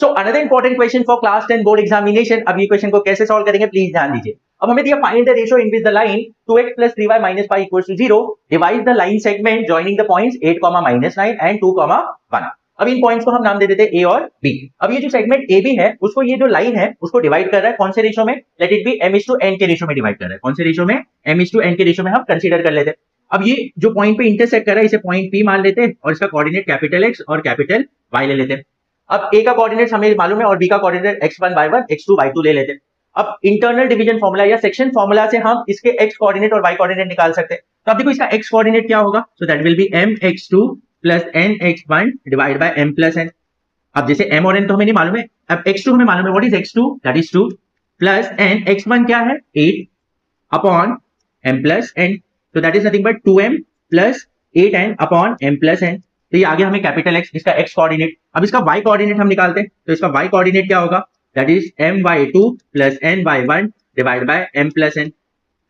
So another important question for class 10 board examination. अब ये question को कैसे सॉल्व करेंगे प्लीज ध्यान दीजिए। अब हमें दिया find the ratio in which the line 2x + 3y - pi = 0 divide the line segment joining the points 8, -9 and 2, 1। अब इन पॉइंट्स को हम नाम दे देते हैं a और b। अब ये जो सेगमेंट AB है उसको ये जो लाइन है उसको डिवाइड कर रहा है कौन से रेशियो में? लेट इट बी m/n के रेशियो में डिवाइड कर रहा है। कौन से रेशियो में? m/n के रेशियो में हम कंसीडर कर लेते हैं। अब ये जो पॉइंट पे इंटरसेक्ट कर रहा है इसे पॉइंट P मान लेते हैं और इसका कोऑर्डिनेट कैपिटल X और कैपिटल Y ले लेते हैं। अब A का कोऑर्डिनेट हमें मालूम है और B का coordinate x1 y1 x2 y2 ले लेते हैं। अब इंटरनल डिवीजन फॉर्मूला या सेक्शन फॉर्मूला से हम इसके x कोऑर्डिनेट और y कोऑर्डिनेट निकाल सकते हैं। तो अब देखो इसका x कोऑर्डिनेट क्या होगा? So that will be mx2 + nx1 divide by m + n। अब जैसे m और n तो हमें नहीं मालूम है, अब x2 हमें मालूम है। What is x2? That is 2 plus n x1 क्या है? 8 अपॉन m + n। तो that is nothing but 2m + 8n upon m + n। तो ये आगे हमें कैपिटल X इसका x कोऑर्डिनेट। अब इसका y कोऑर्डिनेट हम निकालते हैं तो इसका y कोऑर्डिनेट क्या होगा? That is my2 + ny1 divide by m + n।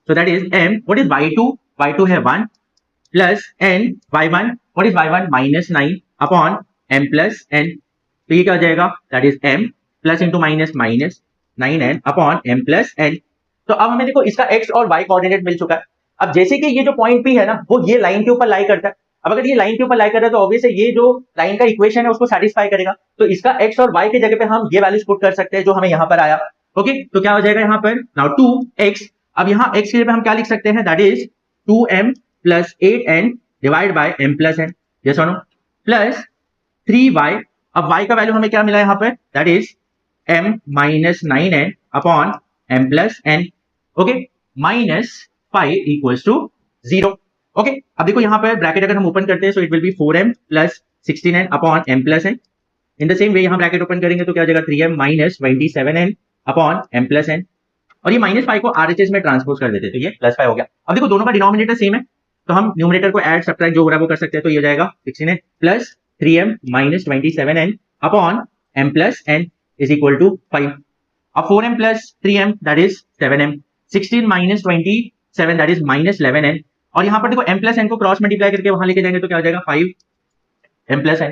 So that is m, what is y2? y2 है 1 plus n y1, what is y1? -9 upon m + n। तो ये क्या हो जाएगा? That is m plus into minus minus 9n upon m + n। तो अब हमें देखो इसका x और y कोऑर्डिनेट मिल चुका है। अब जैसे कि ये जो पॉइंट P है ना वो ये लाइन के ऊपर लाई करता है। अब अगर ये लाइन के ऊपर लाई कर रहा है तो ऑब्वियस है ये जो लाइन का इक्वेशन है उसको सेटिस्फाई करेगा। तो इसका x और y की जगह पे हम ये वैल्यूज पुट कर सकते हैं जो हमें यहाँ पर आया। ओके, तो क्या हो जाएगा यहाँ पर? Now 2x। अब यहाँ x की जगह पे हम क्या लिख सकते हैं? That is 2m + 8n divide by m + n। Yes और नो? Plus 3y। अब y का वैल्यू हमें क्या मिला यहाँ पर? That is m - 9n upon m + n। Okay, -5 = 0। Okay, अब देखो यहाँ पर ब्रैकेट अगर हम ओपन करते हैं so it will be 4m + 16n upon m + n। In the same way यहाँ ब्रैकेट ओपन करेंगे तो क्या हो जाएगा? 3m - 27n upon m + n। और ये -5 को RHS में ट्रांसपोज कर देते तो ये +5 हो गया। अब देखो दोनों का डिनोमिनेटर सेम है तो हम न्यूमरेटर को ऐड सब्ट्रैक्ट जो हो रहा है वो कर सकते हैं। तो ये हो जाएगा 16n plus 3m - 27n upon m + n is equal to 5। अब 4m + 3m that is 7m, 16 - 27 that is -11n। और यहाँ पर देखो m + n को क्रॉस मल्टीप्लाई करके वहां लेके जाएंगे तो क्या हो जाएगा? 5m + n।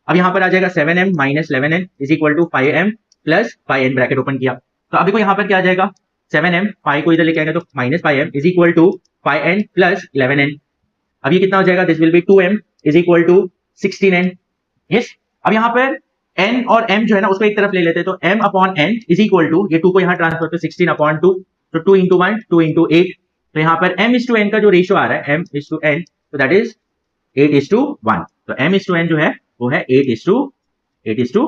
अब यहाँ पर आ जाएगा 7m - 11n is equal to 5m + 5n bracket open किया। तो अब देखो यहाँ पर क्या आ जाएगा? 7m, 5 को इधर लेके आएंगे तो -5m is equal to 5n + 11n। अब ये कितना हो जाएगा? This will be 2m is equal to 16n। Yes, अब यहाँ पर n और m जो है ना उसको एक तरफ ले लेते हैं तो m upon n is equal to, ये 2 को यहाँ ट्रांसफर तो 16 अपॉन 2, तो 2 × 1 2 × 8। तो यहाँ पर m/n का जो रेशियो आ रहा है m/n तो दैट इज 8:1। तो m/n जो है वो है 8:1।